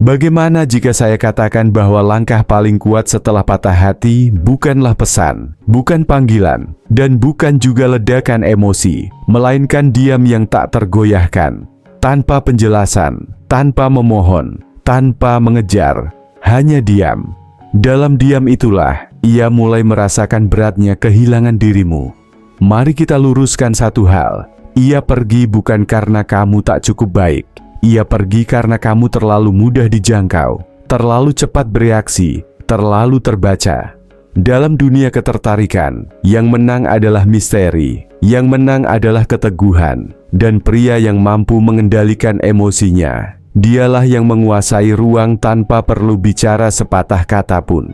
Bagaimana jika saya katakan bahwa langkah paling kuat setelah patah hati bukanlah pesan, bukan panggilan, dan bukan juga ledakan emosi, melainkan diam yang tak tergoyahkan, tanpa penjelasan, tanpa memohon, tanpa mengejar, hanya diam. Dalam diam itulah, ia mulai merasakan beratnya kehilangan dirimu. Mari kita luruskan satu hal, ia pergi bukan karena kamu tak cukup baik. Ia pergi karena kamu terlalu mudah dijangkau, terlalu cepat bereaksi, terlalu terbaca. Dalam dunia ketertarikan, yang menang adalah misteri, yang menang adalah keteguhan, dan pria yang mampu mengendalikan emosinya, dialah yang menguasai ruang tanpa perlu bicara sepatah kata pun.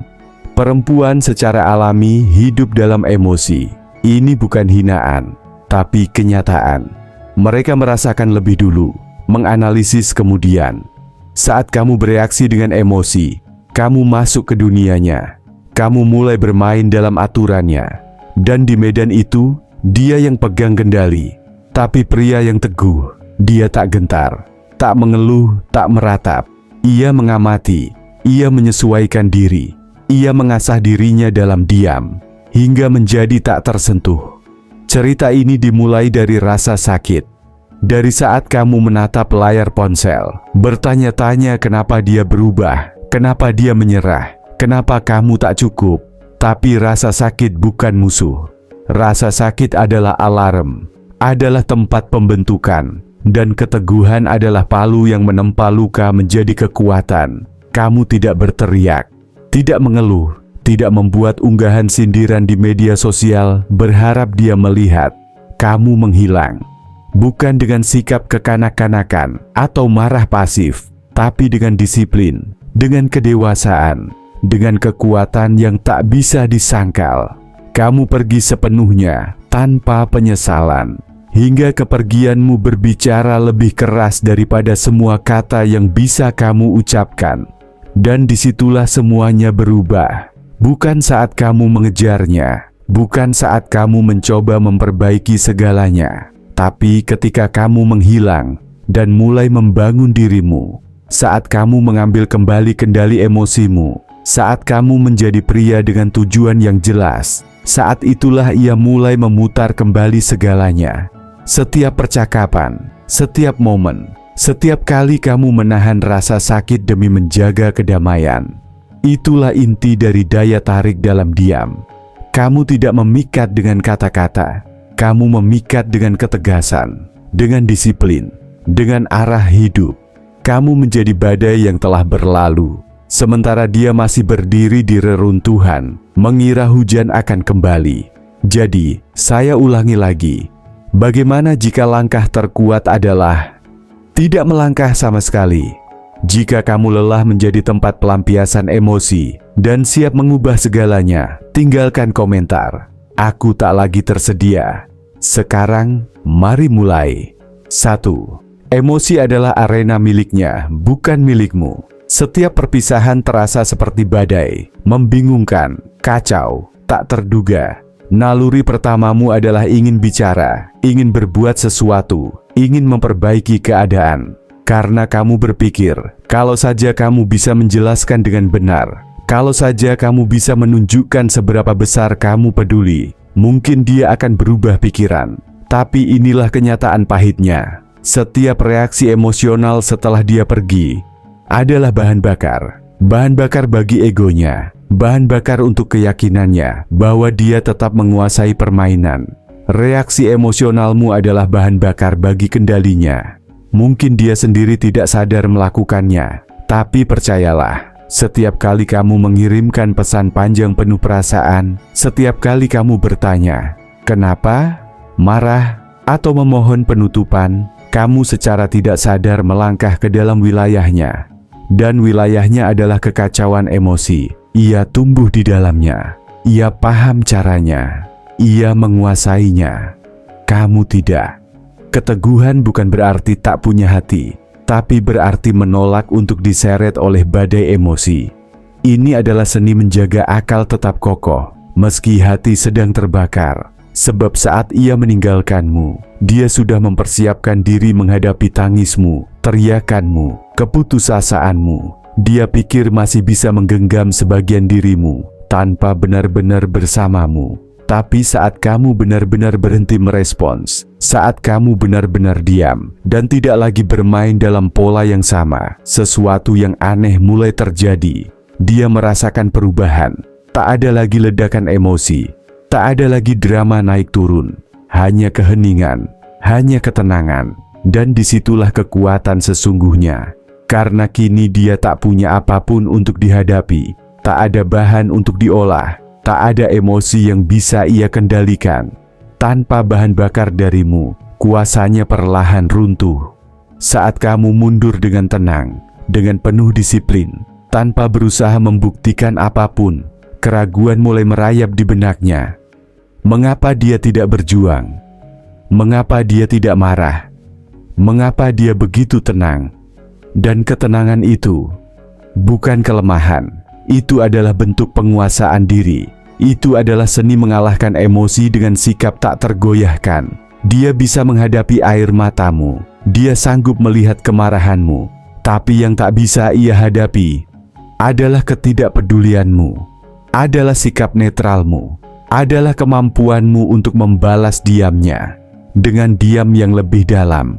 Perempuan secara alami hidup dalam emosi. Ini bukan hinaan, tapi kenyataan. Mereka merasakan lebih dulu, menganalisis kemudian. Saat kamu bereaksi dengan emosi, kamu masuk ke dunianya. Kamu mulai bermain dalam aturannya. Dan di medan itu, dia yang pegang kendali. Tapi pria yang teguh, dia tak gentar, tak mengeluh, tak meratap. Ia mengamati, ia menyesuaikan diri. Ia mengasah dirinya dalam diam, hingga menjadi tak tersentuh. Cerita ini dimulai dari rasa sakit. Dari saat kamu menatap layar ponsel, bertanya-tanya kenapa dia berubah, kenapa dia menyerah, kenapa kamu tak cukup. Tapi rasa sakit bukan musuh. Rasa sakit adalah alarm, adalah tempat pembentukan, dan keteguhan adalah palu yang menempa luka menjadi kekuatan. Kamu tidak berteriak, tidak mengeluh, tidak membuat unggahan sindiran di media sosial berharap dia melihat. Kamu menghilang. Bukan dengan sikap kekanak-kanakan atau marah pasif, tapi dengan disiplin, dengan kedewasaan, dengan kekuatan yang tak bisa disangkal. Kamu pergi sepenuhnya, tanpa penyesalan, hingga kepergianmu berbicara lebih keras daripada semua kata yang bisa kamu ucapkan. Dan disitulah semuanya berubah. Bukan saat kamu mengejarnya, bukan saat kamu mencoba memperbaiki segalanya, tapi ketika kamu menghilang dan mulai membangun dirimu, saat kamu mengambil kembali kendali emosimu, saat kamu menjadi pria dengan tujuan yang jelas, saat itulah ia mulai memutar kembali segalanya. Setiap percakapan, setiap momen, setiap kali kamu menahan rasa sakit demi menjaga kedamaian. Itulah inti dari daya tarik dalam diam. Kamu tidak memikat dengan kata-kata. Kamu memikat dengan ketegasan, dengan disiplin, dengan arah hidup. Kamu menjadi badai yang telah berlalu, sementara dia masih berdiri di reruntuhan, mengira hujan akan kembali. Jadi, saya ulangi lagi. Bagaimana jika langkah terkuat adalah tidak melangkah sama sekali? Jika kamu lelah menjadi tempat pelampiasan emosi dan siap mengubah segalanya, tinggalkan komentar. Aku tak lagi tersedia. Sekarang, mari mulai. 1. Emosi adalah arena miliknya, bukan milikmu. Setiap perpisahan terasa seperti badai, membingungkan, kacau, tak terduga. Naluri pertamamu adalah ingin bicara, ingin berbuat sesuatu, ingin memperbaiki keadaan. Karena kamu berpikir, kalau saja kamu bisa menjelaskan dengan benar, kalau saja kamu bisa menunjukkan seberapa besar kamu peduli, mungkin dia akan berubah pikiran. Tapi inilah kenyataan pahitnya. Setiap reaksi emosional setelah dia pergi adalah bahan bakar. Bahan bakar bagi egonya, bahan bakar untuk keyakinannya bahwa dia tetap menguasai permainan. Reaksi emosionalmu adalah bahan bakar bagi kendalinya. Mungkin dia sendiri tidak sadar melakukannya, tapi percayalah, setiap kali kamu mengirimkan pesan panjang penuh perasaan, setiap kali kamu bertanya, kenapa, marah, atau memohon penutupan, kamu secara tidak sadar melangkah ke dalam wilayahnya. Dan wilayahnya adalah kekacauan emosi. Ia tumbuh di dalamnya. Ia paham caranya. Ia menguasainya. Kamu tidak. Keteguhan bukan berarti tak punya hati, tapi berarti menolak untuk diseret oleh badai emosi. Ini adalah seni menjaga akal tetap kokoh, meski hati sedang terbakar. Sebab saat ia meninggalkanmu, dia sudah mempersiapkan diri menghadapi tangismu, teriakanmu, keputusasaanmu. Dia pikir masih bisa menggenggam sebagian dirimu tanpa benar-benar bersamamu. Tapi saat kamu benar-benar berhenti merespons, saat kamu benar-benar diam dan tidak lagi bermain dalam pola yang sama, sesuatu yang aneh mulai terjadi. Dia merasakan perubahan. Tak ada lagi ledakan emosi, tak ada lagi drama naik turun, hanya keheningan, hanya ketenangan. Dan disitulah kekuatan sesungguhnya. Karena kini dia tak punya apapun untuk dihadapi, tak ada bahan untuk diolah, tak ada emosi yang bisa ia kendalikan. Tanpa bahan bakar darimu, kuasanya perlahan runtuh. Saat kamu mundur dengan tenang, dengan penuh disiplin, tanpa berusaha membuktikan apapun, keraguan mulai merayap di benaknya. Mengapa dia tidak berjuang? Mengapa dia tidak marah? Mengapa dia begitu tenang? Dan ketenangan itu bukan kelemahan, itu adalah bentuk penguasaan diri. Itu adalah seni mengalahkan emosi dengan sikap tak tergoyahkan. Dia bisa menghadapi air matamu, dia sanggup melihat kemarahanmu, tapi yang tak bisa ia hadapi adalah ketidakpedulianmu, adalah sikap netralmu, adalah kemampuanmu untuk membalas diamnya dengan diam yang lebih dalam.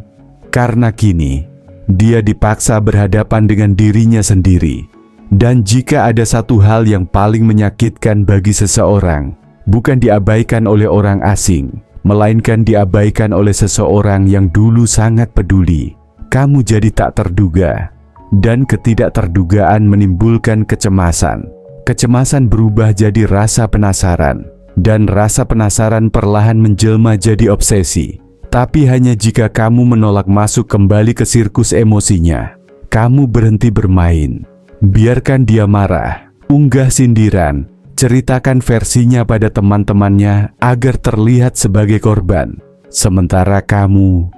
Karena kini dia dipaksa berhadapan dengan dirinya sendiri. Dan jika ada satu hal yang paling menyakitkan bagi seseorang, bukan diabaikan oleh orang asing, melainkan diabaikan oleh seseorang yang dulu sangat peduli. Kamu jadi tak terduga, dan ketidakterdugaan menimbulkan kecemasan. Kecemasan berubah jadi rasa penasaran, dan rasa penasaran perlahan menjelma jadi obsesi. Tapi hanya jika kamu menolak masuk kembali ke sirkus emosinya, kamu berhenti bermain. Biarkan dia marah, unggah sindiran, ceritakan versinya pada teman-temannya agar terlihat sebagai korban. Sementara kamu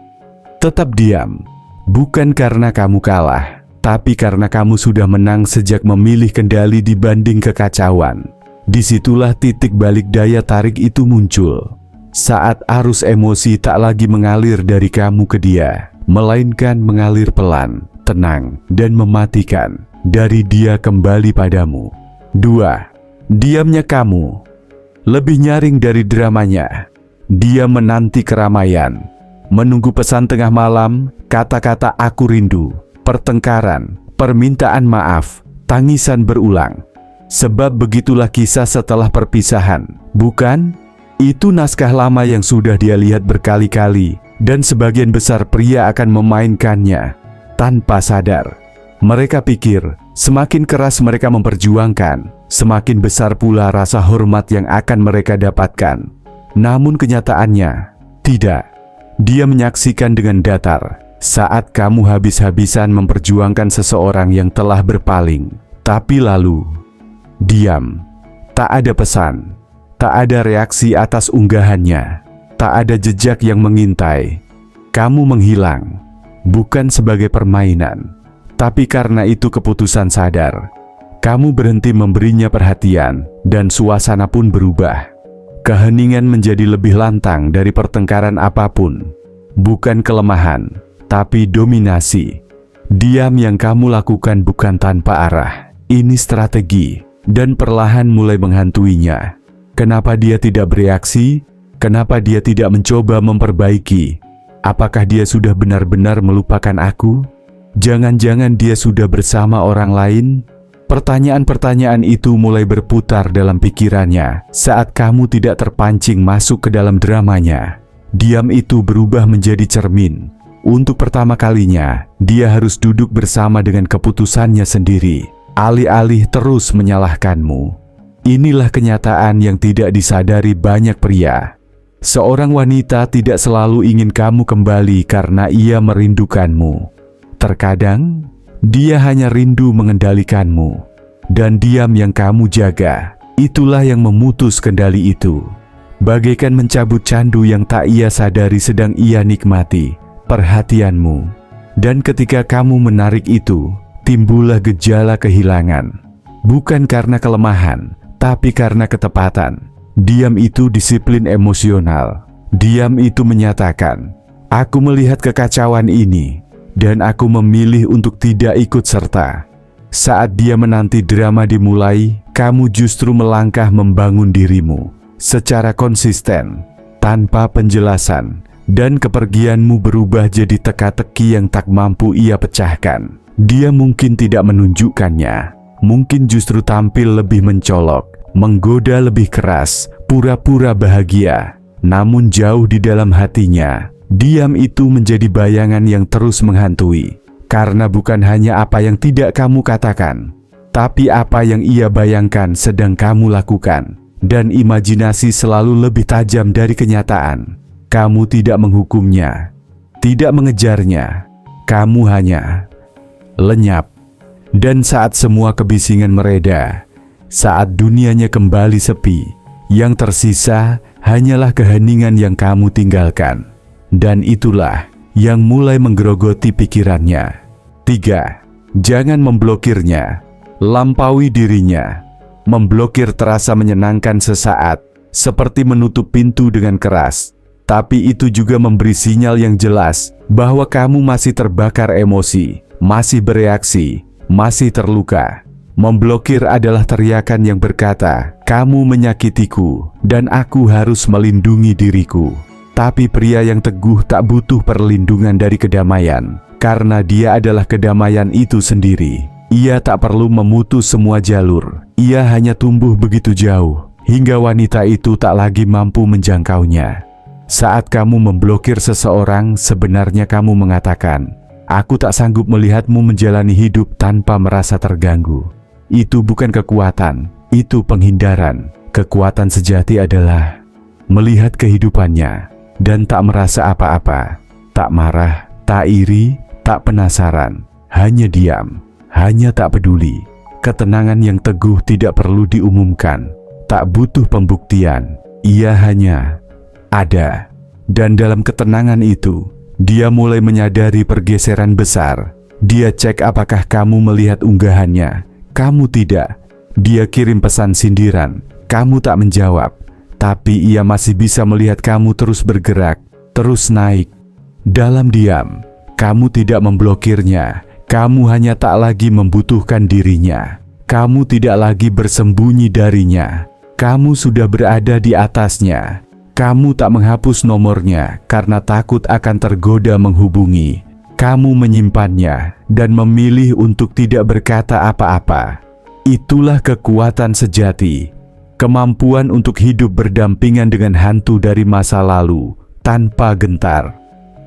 tetap diam, bukan karena kamu kalah, tapi karena kamu sudah menang sejak memilih kendali dibanding kekacauan. Disitulah titik balik daya tarik itu muncul. Saat arus emosi tak lagi mengalir dari kamu ke dia, melainkan mengalir pelan, tenang, dan mematikan. Dari dia kembali padamu. 2. Diamnya kamu lebih nyaring dari dramanya. Dia menanti keramaian, menunggu pesan tengah malam, kata-kata aku rindu, pertengkaran, permintaan maaf, tangisan berulang. Sebab begitulah kisah setelah perpisahan, bukan? Itu naskah lama yang sudah dia lihat berkali-kali, dan sebagian besar pria akan memainkannya tanpa sadar. Mereka pikir, semakin keras mereka memperjuangkan, semakin besar pula rasa hormat yang akan mereka dapatkan. Namun kenyataannya, tidak. Dia menyaksikan dengan datar, saat kamu habis-habisan memperjuangkan seseorang yang telah berpaling. Tapi lalu, diam. Tak ada pesan, tak ada reaksi atas unggahannya, tak ada jejak yang mengintai. Kamu menghilang, bukan sebagai permainan, tapi karena itu keputusan sadar. Kamu berhenti memberinya perhatian, dan suasana pun berubah. Keheningan menjadi lebih lantang dari pertengkaran apapun. Bukan kelemahan, tapi dominasi. Diam yang kamu lakukan bukan tanpa arah. Ini strategi, dan perlahan mulai menghantuinya. Kenapa dia tidak bereaksi? Kenapa dia tidak mencoba memperbaiki? Apakah dia sudah benar-benar melupakan aku? Jangan-jangan dia sudah bersama orang lain? Pertanyaan-pertanyaan itu mulai berputar dalam pikirannya saat kamu tidak terpancing masuk ke dalam dramanya. Diam itu berubah menjadi cermin. Untuk pertama kalinya, dia harus duduk bersama dengan keputusannya sendiri, alih-alih terus menyalahkanmu. Inilah kenyataan yang tidak disadari banyak pria. Seorang wanita tidak selalu ingin kamu kembali karena ia merindukanmu. Terkadang, dia hanya rindu mengendalikanmu. Dan diam yang kamu jaga, itulah yang memutus kendali itu. Bagaikan mencabut candu yang tak ia sadari sedang ia nikmati, perhatianmu. Dan ketika kamu menarik itu, timbullah gejala kehilangan. Bukan karena kelemahan, tapi karena ketepatan. Diam itu disiplin emosional. Diam itu menyatakan, aku melihat kekacauan ini, dan aku memilih untuk tidak ikut serta. Saat dia menanti drama dimulai, kamu justru melangkah membangun dirimu secara konsisten, tanpa penjelasan, dan kepergianmu berubah jadi teka-teki yang tak mampu ia pecahkan. Dia mungkin tidak menunjukkannya, mungkin justru tampil lebih mencolok, menggoda lebih keras, pura-pura bahagia. Namun jauh di dalam hatinya, diam itu menjadi bayangan yang terus menghantui. Karena bukan hanya apa yang tidak kamu katakan, tapi apa yang ia bayangkan sedang kamu lakukan. Dan imajinasi selalu lebih tajam dari kenyataan. Kamu tidak menghukumnya, tidak mengejarnya. Kamu hanya lenyap. Dan saat semua kebisingan mereda, saat dunianya kembali sepi, yang tersisa hanyalah keheningan yang kamu tinggalkan. Dan itulah yang mulai menggerogoti pikirannya. 3. Jangan memblokirnya. Lampaui dirinya. Memblokir terasa menyenangkan sesaat, seperti menutup pintu dengan keras. Tapi itu juga memberi sinyal yang jelas bahwa kamu masih terbakar emosi, masih bereaksi, masih terluka. Memblokir adalah teriakan yang berkata, "Kamu menyakitiku, dan aku harus melindungi diriku." Tapi pria yang teguh tak butuh perlindungan dari kedamaian, karena dia adalah kedamaian itu sendiri. Ia tak perlu memutus semua jalur, ia hanya tumbuh begitu jauh, hingga wanita itu tak lagi mampu menjangkaunya. Saat kamu memblokir seseorang, sebenarnya kamu mengatakan, "Aku tak sanggup melihatmu menjalani hidup tanpa merasa terganggu." Itu bukan kekuatan, itu penghindaran. Kekuatan sejati adalah melihat kehidupannya dan tak merasa apa-apa, tak marah, tak iri, tak penasaran, hanya diam, hanya tak peduli. Ketenangan yang teguh tidak perlu diumumkan, tak butuh pembuktian, ia hanya ada. Dan dalam ketenangan itu, dia mulai menyadari pergeseran besar. Dia cek apakah kamu melihat unggahannya, kamu tidak. Dia kirim pesan sindiran, kamu tak menjawab. Tapi ia masih bisa melihat kamu terus bergerak, terus naik. Dalam diam, kamu tidak memblokirnya. Kamu hanya tak lagi membutuhkan dirinya. Kamu tidak lagi bersembunyi darinya. Kamu sudah berada di atasnya. Kamu tak menghapus nomornya karena takut akan tergoda menghubungi. Kamu menyimpannya dan memilih untuk tidak berkata apa-apa. Itulah kekuatan sejati. Kemampuan untuk hidup berdampingan dengan hantu dari masa lalu tanpa gentar.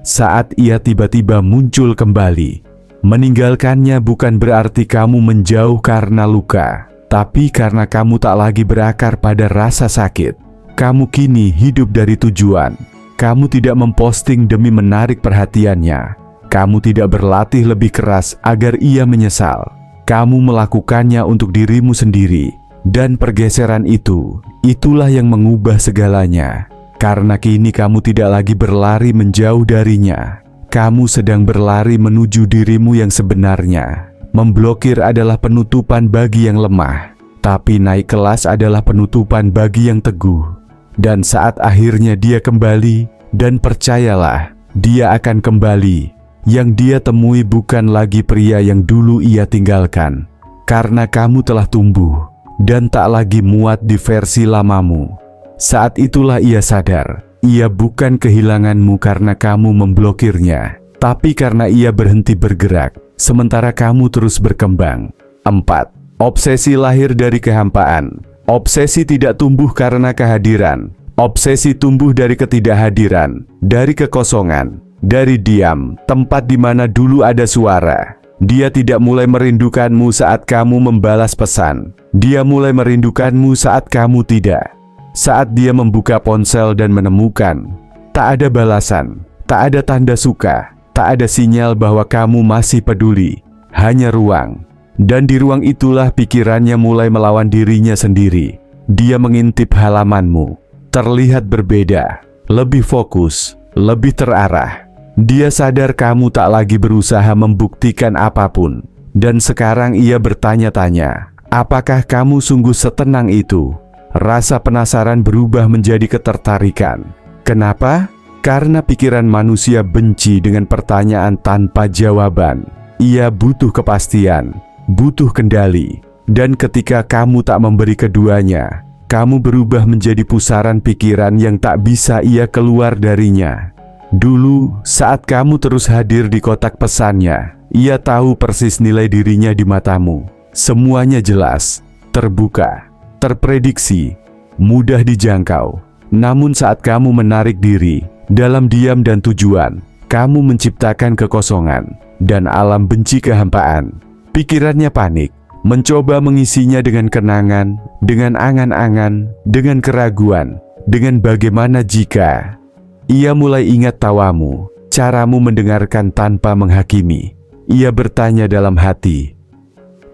Saat ia tiba-tiba muncul kembali, meninggalkannya bukan berarti kamu menjauh karena luka, tapi karena kamu tak lagi berakar pada rasa sakit. Kamu kini hidup dari tujuan. Kamu tidak memposting demi menarik perhatiannya. Kamu tidak berlatih lebih keras agar ia menyesal. Kamu melakukannya untuk dirimu sendiri. Dan pergeseran itu, itulah yang mengubah segalanya. Karena kini kamu tidak lagi berlari menjauh darinya. Kamu sedang berlari menuju dirimu yang sebenarnya. Memblokir adalah penutupan bagi yang lemah, tapi naik kelas adalah penutupan bagi yang teguh. Dan saat akhirnya dia kembali, dan percayalah, dia akan kembali. Yang dia temui bukan lagi pria yang dulu ia tinggalkan. Karena kamu telah tumbuh dan tak lagi muat di versi lamamu. Saat itulah ia sadar, ia bukan kehilanganmu karena kamu memblokirnya, tapi karena ia berhenti bergerak, sementara kamu terus berkembang. 4. Obsesi lahir dari kehampaan. Obsesi tidak tumbuh karena kehadiran. Obsesi tumbuh dari ketidakhadiran, dari kekosongan, dari diam, tempat di mana dulu ada suara. Dia tidak mulai merindukanmu saat kamu membalas pesan. Dia mulai merindukanmu saat kamu tidak. Saat dia membuka ponsel dan menemukan, tak ada balasan, tak ada tanda suka, tak ada sinyal bahwa kamu masih peduli. Hanya ruang. Dan di ruang itulah pikirannya mulai melawan dirinya sendiri. Dia mengintip halamanmu. Terlihat berbeda, lebih fokus, lebih terarah. Dia sadar kamu tak lagi berusaha membuktikan apapun. Dan sekarang ia bertanya-tanya, apakah kamu sungguh setenang itu? Rasa penasaran berubah menjadi ketertarikan. Kenapa? Karena pikiran manusia benci dengan pertanyaan tanpa jawaban. Ia butuh kepastian, butuh kendali. Dan ketika kamu tak memberi keduanya, kamu berubah menjadi pusaran pikiran yang tak bisa ia keluar darinya. Dulu, saat kamu terus hadir di kotak pesannya, ia tahu persis nilai dirinya di matamu. Semuanya jelas, terbuka, terprediksi, mudah dijangkau. Namun saat kamu menarik diri, dalam diam dan tujuan, kamu menciptakan kekosongan, dan alam benci kehampaan. Pikirannya panik, mencoba mengisinya dengan kenangan, dengan angan-angan, dengan keraguan, dengan bagaimana jika. Ia mulai ingat tawamu, caramu mendengarkan tanpa menghakimi. Ia bertanya dalam hati,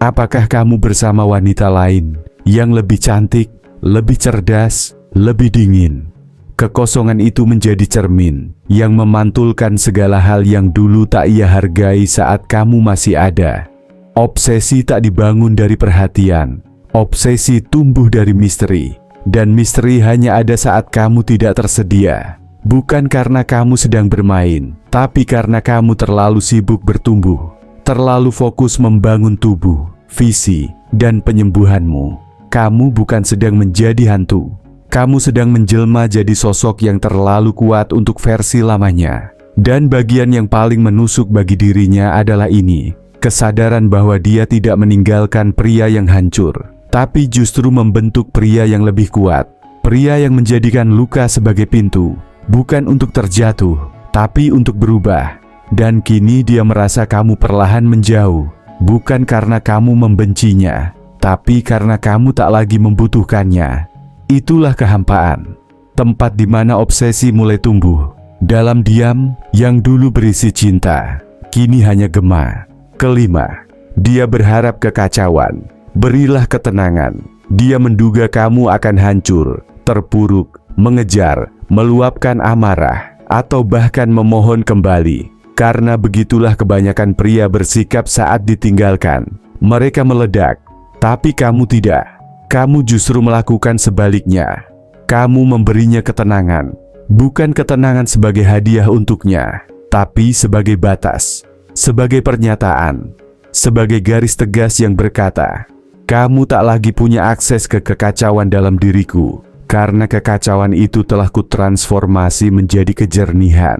apakah kamu bersama wanita lain yang lebih cantik, lebih cerdas, lebih dingin? Kekosongan itu menjadi cermin yang memantulkan segala hal yang dulu tak ia hargai saat kamu masih ada. Obsesi tak dibangun dari perhatian, obsesi tumbuh dari misteri, dan misteri hanya ada saat kamu tidak tersedia. Bukan karena kamu sedang bermain, tapi karena kamu terlalu sibuk bertumbuh, terlalu fokus membangun tubuh, visi, dan penyembuhanmu. Kamu bukan sedang menjadi hantu, kamu sedang menjelma jadi sosok yang terlalu kuat untuk versi lamanya. Dan bagian yang paling menusuk bagi dirinya adalah ini, kesadaran bahwa dia tidak meninggalkan pria yang hancur, tapi justru membentuk pria yang lebih kuat. Pria yang menjadikan luka sebagai pintu, bukan untuk terjatuh, tapi untuk berubah. Dan kini dia merasa kamu perlahan menjauh, bukan karena kamu membencinya, tapi karena kamu tak lagi membutuhkannya. Itulah kehampaan, tempat di mana obsesi mulai tumbuh. Dalam diam yang dulu berisi cinta, kini hanya gema. Kelima, dia berharap kekacauan. Berilah ketenangan. Dia menduga kamu akan hancur, terpuruk, mengejar, meluapkan amarah, atau bahkan memohon kembali. Karena begitulah kebanyakan pria bersikap saat ditinggalkan. Mereka meledak, tapi kamu tidak. Kamu justru melakukan sebaliknya. Kamu memberinya ketenangan, bukan ketenangan sebagai hadiah untuknya, tapi sebagai batas, sebagai pernyataan, sebagai garis tegas yang berkata, kamu tak lagi punya akses ke kekacauan dalam diriku. Karena kekacauan itu telah kutransformasi menjadi kejernihan.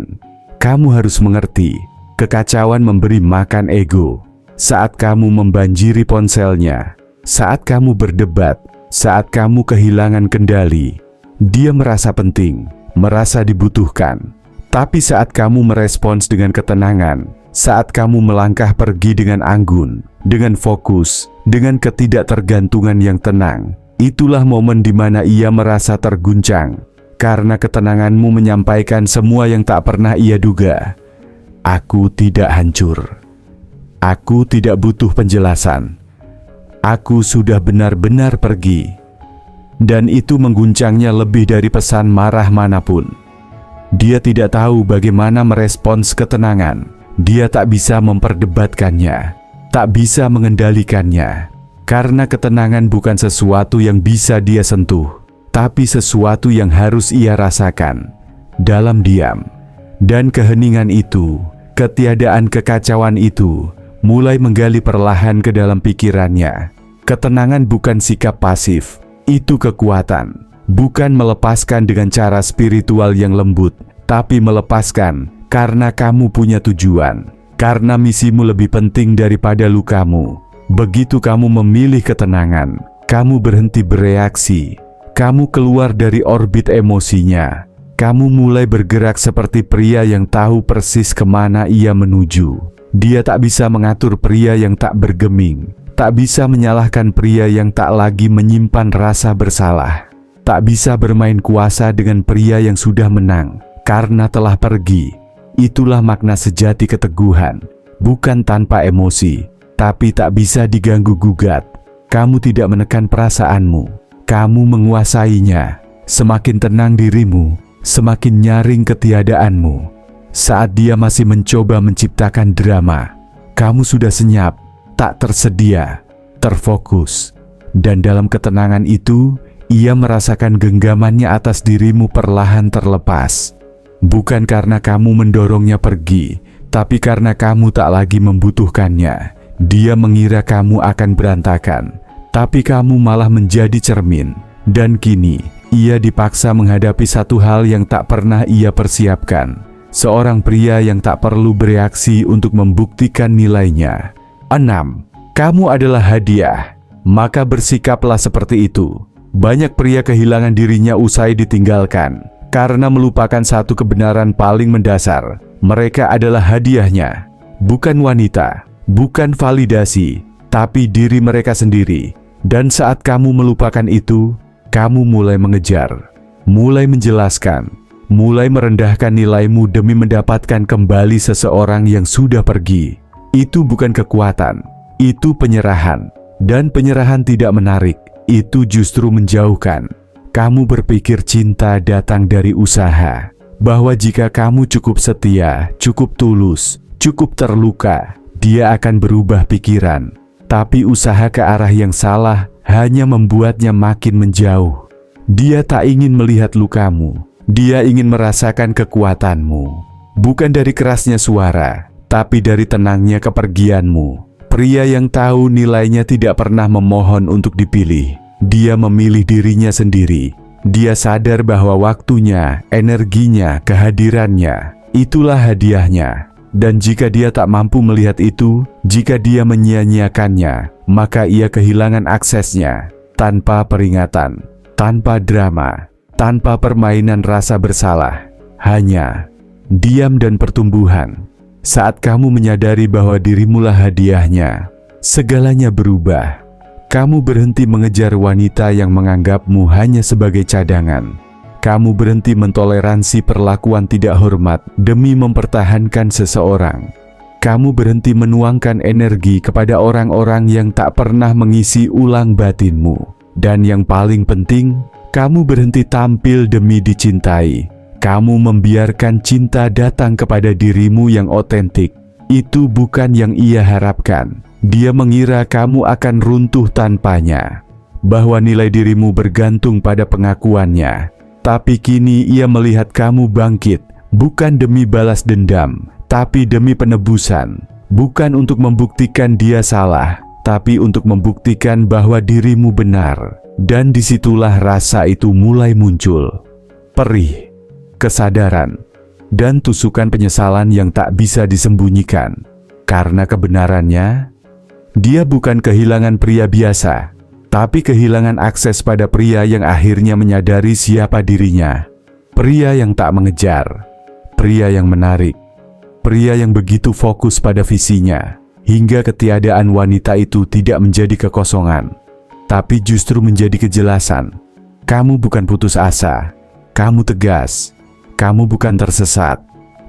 Kamu harus mengerti, kekacauan memberi makan ego. Saat kamu membanjiri ponselnya, saat kamu berdebat, saat kamu kehilangan kendali, dia merasa penting, merasa dibutuhkan. Tapi saat kamu merespons dengan ketenangan, saat kamu melangkah pergi dengan anggun, dengan fokus, dengan ketidaktergantungan yang tenang, itulah momen di mana ia merasa terguncang, karena ketenanganmu menyampaikan semua yang tak pernah ia duga. Aku tidak hancur. Aku tidak butuh penjelasan. Aku sudah benar-benar pergi. Dan itu mengguncangnya lebih dari pesan marah manapun. Dia tidak tahu bagaimana merespons ketenangan. Dia tak bisa memperdebatkannya, tak bisa mengendalikannya. Karena ketenangan bukan sesuatu yang bisa dia sentuh, tapi sesuatu yang harus ia rasakan dalam diam. Dan keheningan itu, ketiadaan kekacauan itu, mulai menggali perlahan ke dalam pikirannya. Ketenangan bukan sikap pasif, itu kekuatan. Bukan melepaskan dengan cara spiritual yang lembut, tapi melepaskan karena kamu punya tujuan, karena misimu lebih penting daripada lukamu. Begitu kamu memilih ketenangan, kamu berhenti bereaksi, kamu keluar dari orbit emosinya, kamu mulai bergerak seperti pria yang tahu persis kemana ia menuju. Dia tak bisa mengatur pria yang tak bergeming, tak bisa menyalahkan pria yang tak lagi menyimpan rasa bersalah, tak bisa bermain kuasa dengan pria yang sudah menang, karena telah pergi. Itulah makna sejati keteguhan, bukan tanpa emosi, tapi tak bisa diganggu-gugat. Kamu tidak menekan perasaanmu, kamu menguasainya. Semakin tenang dirimu, semakin nyaring ketiadaanmu. Saat dia masih mencoba menciptakan drama, kamu sudah senyap, tak tersedia, terfokus. Dan dalam ketenangan itu, ia merasakan genggamannya atas dirimu perlahan terlepas. Bukan karena kamu mendorongnya pergi, tapi karena kamu tak lagi membutuhkannya. Dia mengira kamu akan berantakan, tapi kamu malah menjadi cermin. Dan kini, ia dipaksa menghadapi satu hal yang tak pernah ia persiapkan. Seorang pria yang tak perlu bereaksi untuk membuktikan nilainya. 6. Kamu adalah hadiah, maka bersikaplah seperti itu. Banyak pria kehilangan dirinya usai ditinggalkan karena melupakan satu kebenaran paling mendasar. Mereka adalah hadiahnya, bukan wanita, bukan validasi, tapi diri mereka sendiri. Dan saat kamu melupakan itu, kamu mulai mengejar, mulai menjelaskan, mulai merendahkan nilaimu demi mendapatkan kembali seseorang yang sudah pergi. Itu bukan kekuatan, itu penyerahan. Dan penyerahan tidak menarik, itu justru menjauhkan. Kamu berpikir cinta datang dari usaha, bahwa jika kamu cukup setia, cukup tulus, cukup terluka, dia akan berubah pikiran. Tapi usaha ke arah yang salah hanya membuatnya makin menjauh. Dia tak ingin melihat lukamu, dia ingin merasakan kekuatanmu. Bukan dari kerasnya suara, tapi dari tenangnya kepergianmu. Pria yang tahu nilainya tidak pernah memohon untuk dipilih. Dia memilih dirinya sendiri. Dia sadar bahwa waktunya, energinya, kehadirannya, itulah hadiahnya. Dan jika dia tak mampu melihat itu, jika dia menyia-nyiakannya, maka ia kehilangan aksesnya. Tanpa peringatan, tanpa drama, tanpa permainan rasa bersalah. Hanya diam dan pertumbuhan. Saat kamu menyadari bahwa dirimulah hadiahnya, segalanya berubah. Kamu berhenti mengejar wanita yang menganggapmu hanya sebagai cadangan. Kamu berhenti mentoleransi perlakuan tidak hormat demi mempertahankan seseorang. Kamu berhenti menuangkan energi kepada orang-orang yang tak pernah mengisi ulang batinmu. Dan yang paling penting, kamu berhenti tampil demi dicintai. Kamu membiarkan cinta datang kepada dirimu yang otentik. Itu bukan yang ia harapkan. Dia mengira kamu akan runtuh tanpanya, bahwa nilai dirimu bergantung pada pengakuannya. Tapi kini ia melihat kamu bangkit, bukan demi balas dendam, tapi demi penebusan. Bukan untuk membuktikan dia salah, tapi untuk membuktikan bahwa dirimu benar. Dan disitulah rasa itu mulai muncul. Perih, kesadaran, dan tusukan penyesalan yang tak bisa disembunyikan. Karena kebenarannya, dia bukan kehilangan pria biasa, tapi kehilangan akses pada pria yang akhirnya menyadari siapa dirinya. Pria yang tak mengejar, pria yang menarik, pria yang begitu fokus pada visinya, hingga ketiadaan wanita itu tidak menjadi kekosongan, tapi justru menjadi kejelasan. Kamu bukan putus asa, kamu tegas, kamu bukan tersesat,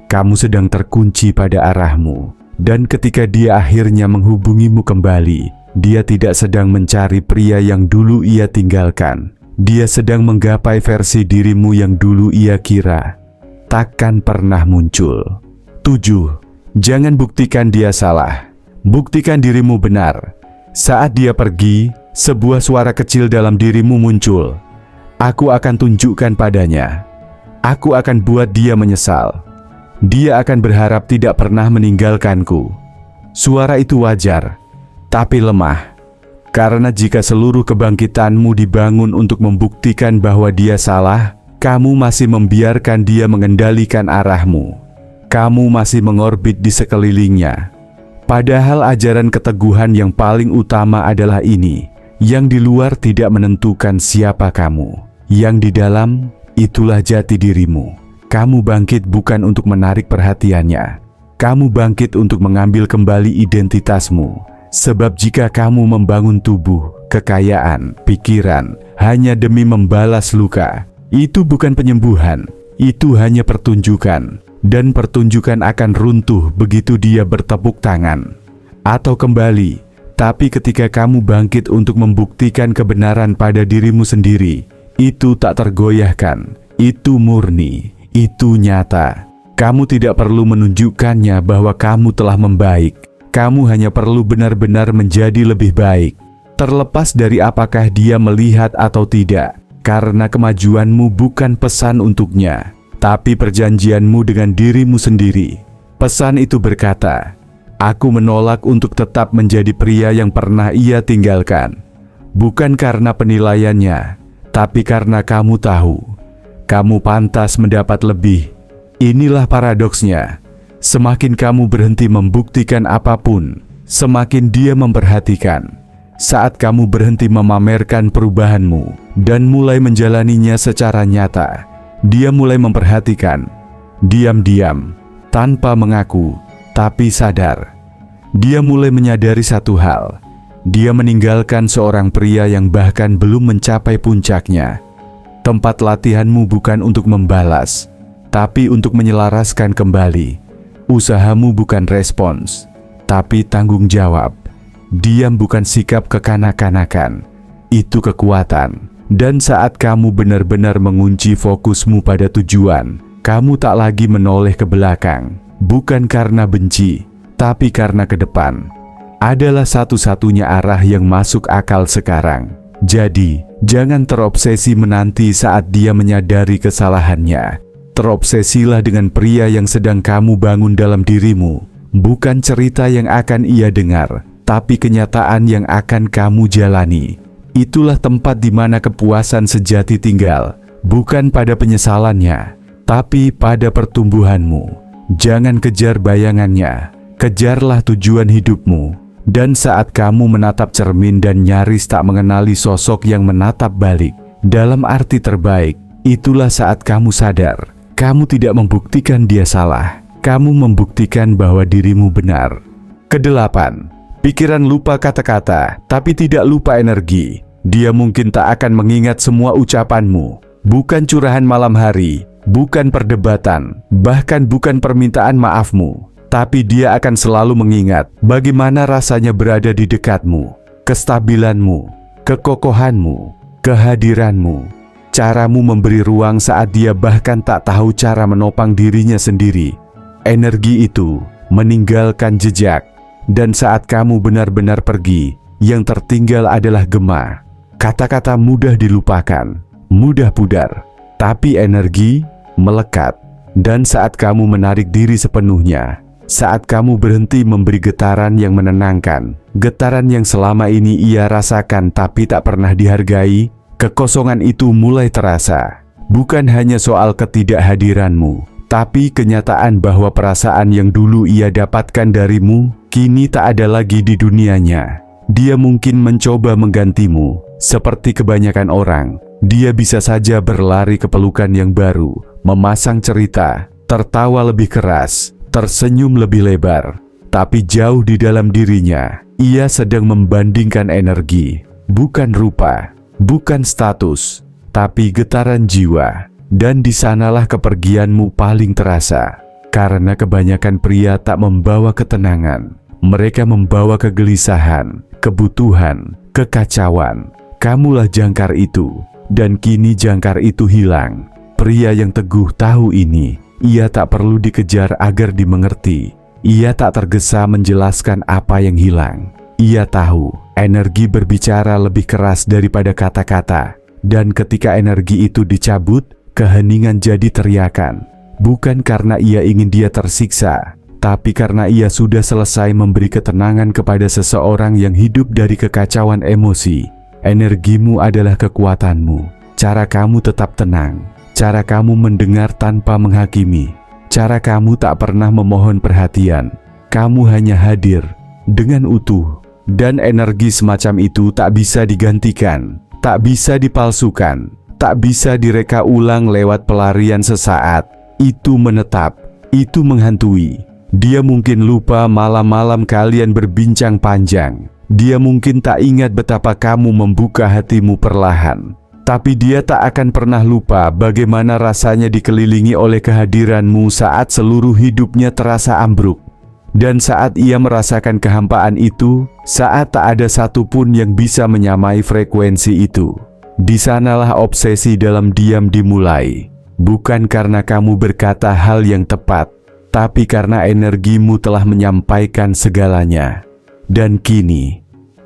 kamu sedang terkunci pada arahmu. Dan ketika dia akhirnya menghubungimu kembali, dia tidak sedang mencari pria yang dulu ia tinggalkan. Dia sedang menggapai versi dirimu yang dulu ia kira takkan pernah muncul. 7. Jangan buktikan dia salah, buktikan dirimu benar. Saat dia pergi, sebuah suara kecil dalam dirimu muncul. Aku akan tunjukkan padanya. Aku akan buat dia menyesal. Dia akan berharap tidak pernah meninggalkanku. Suara itu wajar, tapi lemah. Karena jika seluruh kebangkitanmu dibangun untuk membuktikan bahwa dia salah, kamu masih membiarkan dia mengendalikan arahmu. Kamu masih mengorbit di sekelilingnya. Padahal ajaran keteguhan yang paling utama adalah ini. Yang di luar tidak menentukan siapa kamu. Yang di dalam, itulah jati dirimu. Kamu bangkit bukan untuk menarik perhatiannya. Kamu bangkit untuk mengambil kembali identitasmu. Sebab jika kamu membangun tubuh, kekayaan, pikiran, hanya demi membalas luka, itu bukan penyembuhan, itu hanya pertunjukan. Dan pertunjukan akan runtuh begitu dia bertepuk tangan. Atau kembali, tapi ketika kamu bangkit untuk membuktikan kebenaran pada dirimu sendiri, itu tak tergoyahkan, itu murni. Itu nyata. Kamu tidak perlu menunjukkannya bahwa kamu telah membaik. Kamu hanya perlu benar-benar menjadi lebih baik. Terlepas dari apakah dia melihat atau tidak. Karena kemajuanmu bukan pesan untuknya, tapi perjanjianmu dengan dirimu sendiri. Pesan itu berkata, aku menolak untuk tetap menjadi pria yang pernah ia tinggalkan. Bukan karena penilaiannya, tapi karena kamu tahu, kamu pantas mendapat lebih. Inilah paradoksnya. Semakin kamu berhenti membuktikan apapun, semakin dia memperhatikan. Saat kamu berhenti memamerkan perubahanmu dan mulai menjalaninya secara nyata, dia mulai memperhatikan. Diam-diam, tanpa mengaku, tapi sadar. Dia mulai menyadari satu hal. Dia meninggalkan seorang pria yang bahkan belum mencapai puncaknya. Tempat latihanmu bukan untuk membalas, tapi untuk menyelaraskan kembali. Usahamu bukan respons, tapi tanggung jawab. Diam bukan sikap kekanak-kanakan, itu kekuatan. Dan saat kamu benar-benar mengunci fokusmu pada tujuan, kamu tak lagi menoleh ke belakang. Bukan karena benci, tapi karena ke depan. Adalah satu-satunya arah yang masuk akal sekarang. Jadi, jangan terobsesi menanti saat dia menyadari kesalahannya. Terobsesilah dengan pria yang sedang kamu bangun dalam dirimu. Bukan cerita yang akan ia dengar, tapi kenyataan yang akan kamu jalani. Itulah tempat di mana kepuasan sejati tinggal, bukan pada penyesalannya, tapi pada pertumbuhanmu. Jangan kejar bayangannya, kejarlah tujuan hidupmu. Dan saat kamu menatap cermin dan nyaris tak mengenali sosok yang menatap balik, dalam arti terbaik, itulah saat kamu sadar, kamu tidak membuktikan dia salah, kamu membuktikan bahwa dirimu benar. Kedelapan, pikiran lupa kata-kata, tapi tidak lupa energi. Dia mungkin tak akan mengingat semua ucapanmu, bukan curahan malam hari, bukan perdebatan, bahkan bukan permintaan maafmu. Tapi dia akan selalu mengingat bagaimana rasanya berada di dekatmu, kestabilanmu, kekokohanmu, kehadiranmu, caramu memberi ruang saat dia bahkan tak tahu cara menopang dirinya sendiri. Energi itu meninggalkan jejak, dan saat kamu benar-benar pergi, yang tertinggal adalah gema. Kata-kata mudah dilupakan, mudah pudar, tapi energi melekat. Dan saat kamu menarik diri sepenuhnya, saat kamu berhenti memberi getaran yang menenangkan, getaran yang selama ini ia rasakan tapi tak pernah dihargai, kekosongan itu mulai terasa. Bukan hanya soal ketidakhadiranmu, tapi kenyataan bahwa perasaan yang dulu ia dapatkan darimu, kini tak ada lagi di dunianya. Dia mungkin mencoba menggantimu, seperti kebanyakan orang. Dia bisa saja berlari ke pelukan yang baru, memasang cerita, tertawa lebih keras, tersenyum lebih lebar, tapi jauh di dalam dirinya, ia sedang membandingkan energi, bukan rupa, bukan status, tapi getaran jiwa. Dan di sanalah kepergianmu paling terasa, karena kebanyakan pria tak membawa ketenangan, mereka membawa kegelisahan, kebutuhan, kekacauan. Kamulah jangkar itu, dan kini jangkar itu hilang. Pria yang teguh tahu ini. Ia tak perlu dikejar agar dimengerti. Ia tak tergesa menjelaskan apa yang hilang. Ia tahu, energi berbicara lebih keras daripada kata-kata. Dan ketika energi itu dicabut, keheningan jadi teriakan. Bukan karena ia ingin dia tersiksa, tapi karena ia sudah selesai memberi ketenangan kepada seseorang yang hidup dari kekacauan emosi. Energimu adalah kekuatanmu. Cara kamu tetap tenang. Cara kamu mendengar tanpa menghakimi. Cara kamu tak pernah memohon perhatian. Kamu hanya hadir dengan utuh. Dan energi semacam itu tak bisa digantikan, tak bisa dipalsukan, tak bisa direka ulang lewat pelarian sesaat. Itu menetap, itu menghantui. Dia mungkin lupa malam-malam kalian berbincang panjang. Dia mungkin tak ingat betapa kamu membuka hatimu perlahan. Tapi dia tak akan pernah lupa bagaimana rasanya dikelilingi oleh kehadiranmu saat seluruh hidupnya terasa ambruk. Dan saat ia merasakan kehampaan itu, saat tak ada satupun yang bisa menyamai frekuensi itu. Di sanalah obsesi dalam diam dimulai. Bukan karena kamu berkata hal yang tepat, tapi karena energimu telah menyampaikan segalanya. Dan kini,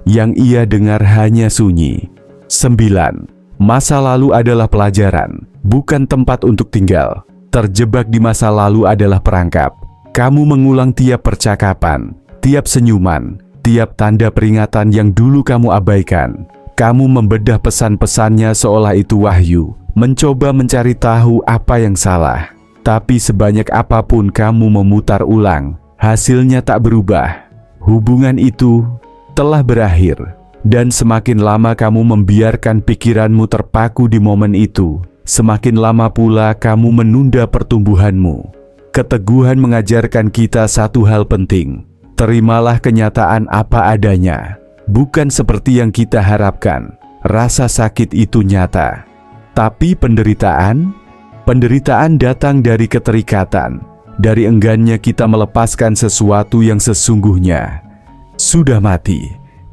yang ia dengar hanya sunyi. 9. Masa lalu adalah pelajaran, bukan tempat untuk tinggal, Terjebak di masa lalu adalah perangkap. Kamu mengulang tiap percakapan, tiap senyuman, tiap tanda peringatan yang dulu kamu abaikan. Kamu membedah pesan-pesannya seolah itu wahyu, mencoba mencari tahu apa yang salah. Tapi sebanyak apapun kamu memutar ulang, hasilnya tak berubah. Hubungan itu telah berakhir, dan semakin lama kamu membiarkan pikiranmu terpaku di momen itu, semakin lama pula kamu menunda pertumbuhanmu. Keteguhan mengajarkan kita satu hal penting: terimalah kenyataan apa adanya, bukan seperti yang kita harapkan. Rasa sakit itu nyata, tapi penderitaan datang dari keterikatan, dari enggannya kita melepaskan sesuatu yang sesungguhnya sudah mati.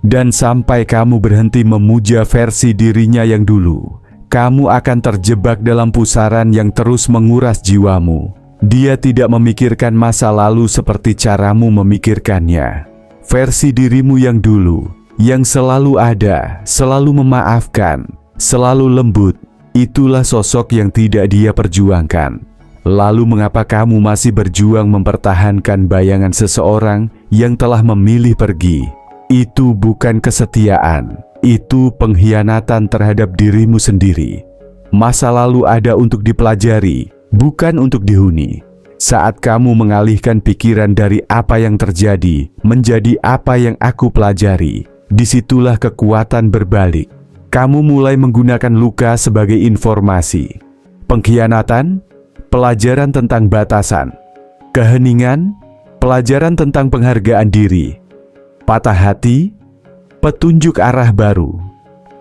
Dan sampai kamu berhenti memuja versi dirinya yang dulu, kamu akan terjebak dalam pusaran yang terus menguras jiwamu. Dia tidak memikirkan masa lalu seperti caramu memikirkannya. Versi dirimu yang dulu, yang selalu ada, selalu memaafkan, selalu lembut, itulah sosok yang tidak dia perjuangkan. Lalu mengapa kamu masih berjuang mempertahankan bayangan seseorang yang telah memilih pergi? Itu bukan kesetiaan, itu pengkhianatan terhadap dirimu sendiri. Masa lalu ada untuk dipelajari, bukan untuk dihuni. Saat kamu mengalihkan pikiran dari apa yang terjadi menjadi apa yang aku pelajari, disitulah kekuatan berbalik. Kamu mulai menggunakan luka sebagai informasi. Pengkhianatan, pelajaran tentang batasan. Keheningan, pelajaran tentang penghargaan diri. Patah hati, petunjuk arah baru.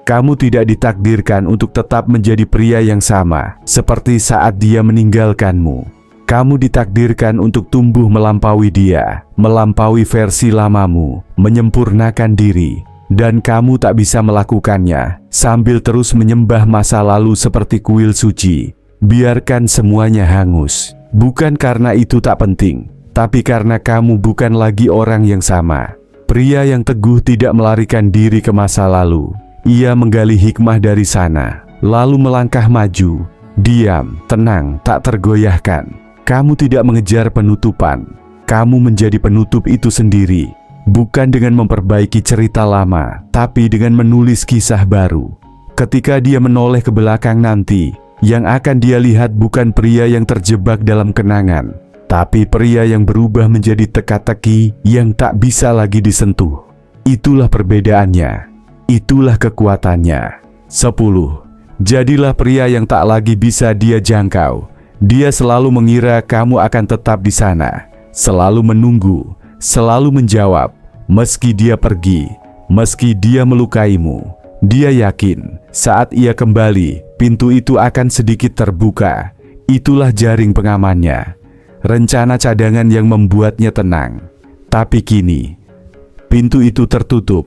Kamu tidak ditakdirkan untuk tetap menjadi pria yang sama seperti saat dia meninggalkanmu. Kamu ditakdirkan untuk tumbuh melampaui dia, melampaui versi lamamu, menyempurnakan diri. Dan kamu tak bisa melakukannya sambil terus menyembah masa lalu seperti kuil suci. Biarkan semuanya hangus, bukan karena itu tak penting, tapi karena kamu bukan lagi orang yang sama. Pria yang teguh tidak melarikan diri ke masa lalu. Ia menggali hikmah dari sana, lalu melangkah maju, diam, tenang, tak tergoyahkan. Kamu tidak mengejar penutupan, kamu menjadi penutup itu sendiri. Bukan dengan memperbaiki cerita lama, tapi dengan menulis kisah baru. Ketika dia menoleh ke belakang nanti, yang akan dia lihat bukan pria yang terjebak dalam kenangan, tapi pria yang berubah menjadi teka-teki yang tak bisa lagi disentuh. Itulah perbedaannya. Itulah kekuatannya. 10. Jadilah pria yang tak lagi bisa dia jangkau. Dia selalu mengira kamu akan tetap di sana, selalu menunggu, selalu menjawab. Meski dia pergi, meski dia melukaimu, dia yakin saat ia kembali, pintu itu akan sedikit terbuka. Itulah jaring pengamannya. Rencana cadangan yang membuatnya tenang. Tapi kini, pintu itu tertutup,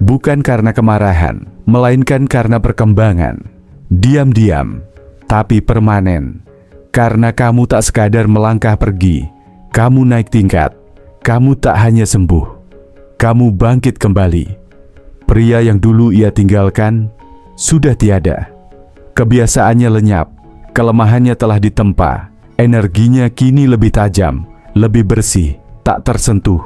bukan karena kemarahan, melainkan karena perkembangan. Diam-diam, tapi permanen. Karena kamu tak sekadar melangkah pergi, kamu naik tingkat. Kamu tak hanya sembuh, kamu bangkit kembali. Pria yang dulu ia tinggalkan, sudah tiada. Kebiasaannya lenyap, kelemahannya telah ditempa. Energinya kini lebih tajam, lebih bersih, tak tersentuh.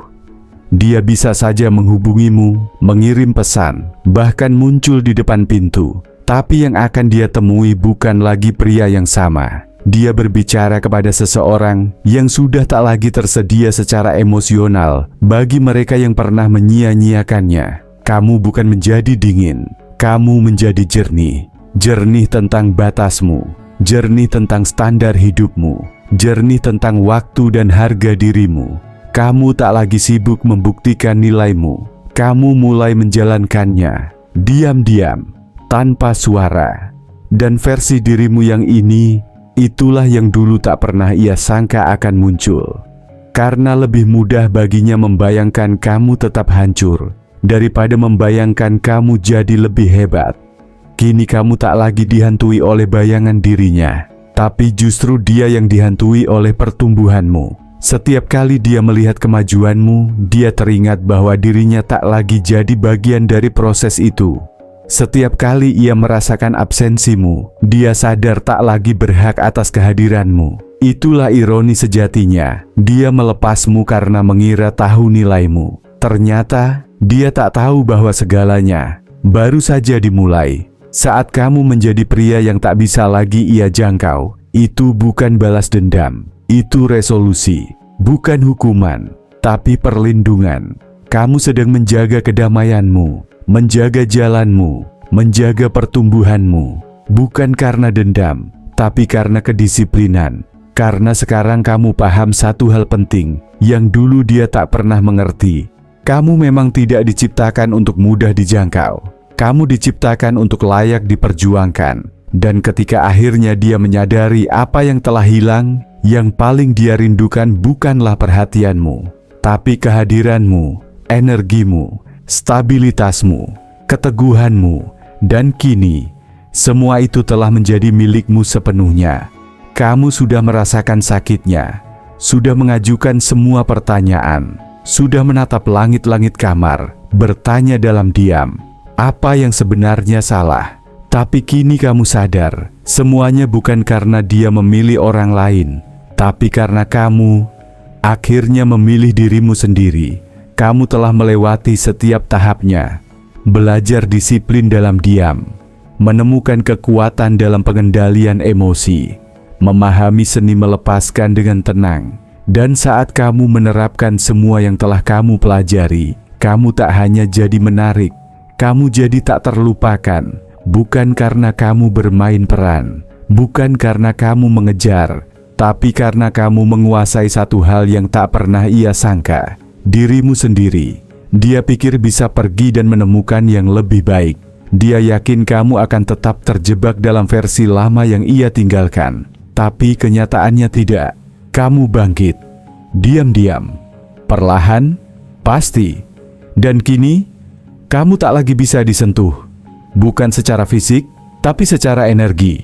Dia bisa saja menghubungimu, mengirim pesan, bahkan muncul di depan pintu. Tapi yang akan dia temui bukan lagi pria yang sama. Dia berbicara kepada seseorang yang sudah tak lagi tersedia secara emosional bagi mereka yang pernah menyia-nyiakannya. Kamu bukan menjadi dingin, kamu menjadi jernih. Jernih tentang batasmu, jernih tentang standar hidupmu, jernih tentang waktu dan harga dirimu. Kamu tak lagi sibuk membuktikan nilaimu. Kamu mulai menjalankannya, diam-diam, tanpa suara. Dan versi dirimu yang ini, itulah yang dulu tak pernah ia sangka akan muncul. Karena lebih mudah baginya membayangkan kamu tetap hancur, daripada membayangkan kamu jadi lebih hebat. Kini kamu tak lagi dihantui oleh bayangan dirinya, tapi justru dia yang dihantui oleh pertumbuhanmu. Setiap kali dia melihat kemajuanmu, dia teringat bahwa dirinya tak lagi jadi bagian dari proses itu. Setiap kali ia merasakan absensimu, dia sadar tak lagi berhak atas kehadiranmu. Itulah ironi sejatinya. Dia melepasmu karena mengira tahu nilaimu. Ternyata, dia tak tahu bahwa segalanya baru saja dimulai. Saat kamu menjadi pria yang tak bisa lagi ia jangkau, itu bukan balas dendam. Itu resolusi, bukan hukuman, tapi perlindungan. Kamu sedang menjaga kedamaianmu, menjaga jalanmu, menjaga pertumbuhanmu. Bukan karena dendam, tapi karena kedisiplinan. Karena sekarang kamu paham satu hal penting yang dulu dia tak pernah mengerti. Kamu memang tidak diciptakan untuk mudah dijangkau. Kamu diciptakan untuk layak diperjuangkan. Dan ketika akhirnya dia menyadari apa yang telah hilang, yang paling dia rindukan bukanlah perhatianmu, tapi kehadiranmu, energimu, stabilitasmu, keteguhanmu. Dan kini, semua itu telah menjadi milikmu sepenuhnya. Kamu sudah merasakan sakitnya, sudah mengajukan semua pertanyaan, sudah menatap langit-langit kamar, bertanya dalam diam, apa yang sebenarnya salah. Tapi kini kamu sadar, semuanya bukan karena dia memilih orang lain, tapi karena kamu akhirnya memilih dirimu sendiri. Kamu telah melewati setiap tahapnya, belajar disiplin dalam diam, menemukan kekuatan dalam pengendalian emosi, memahami seni melepaskan dengan tenang. Dan saat kamu menerapkan semua yang telah kamu pelajari, kamu tak hanya jadi menarik, kamu jadi tak terlupakan. Bukan karena kamu bermain peran, bukan karena kamu mengejar, tapi karena kamu menguasai satu hal yang tak pernah ia sangka, dirimu sendiri. Dia pikir bisa pergi dan menemukan yang lebih baik. Dia yakin kamu akan tetap terjebak dalam versi lama yang ia tinggalkan. Tapi kenyataannya tidak. Kamu bangkit, diam-diam, perlahan, pasti. Dan kini, kamu tak lagi bisa disentuh. Bukan secara fisik, tapi secara energi.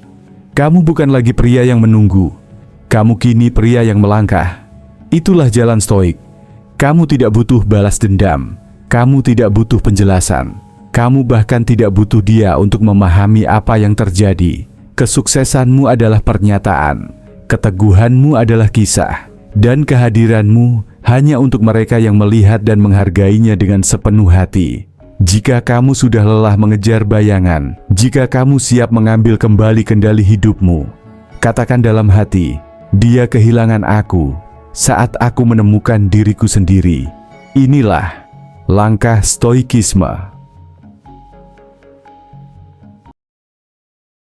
Kamu bukan lagi pria yang menunggu. Kamu kini pria yang melangkah. Itulah jalan stoik. Kamu tidak butuh balas dendam. Kamu tidak butuh penjelasan. Kamu bahkan tidak butuh dia untuk memahami apa yang terjadi. Kesuksesanmu adalah pernyataan, keteguhanmu adalah kisah, dan kehadiranmu hanya untuk mereka yang melihat dan menghargainya dengan sepenuh hati. Jika kamu sudah lelah mengejar bayangan, jika kamu siap mengambil kembali kendali hidupmu, katakan dalam hati, dia kehilangan aku saat aku menemukan diriku sendiri. Inilah langkah stoikisme.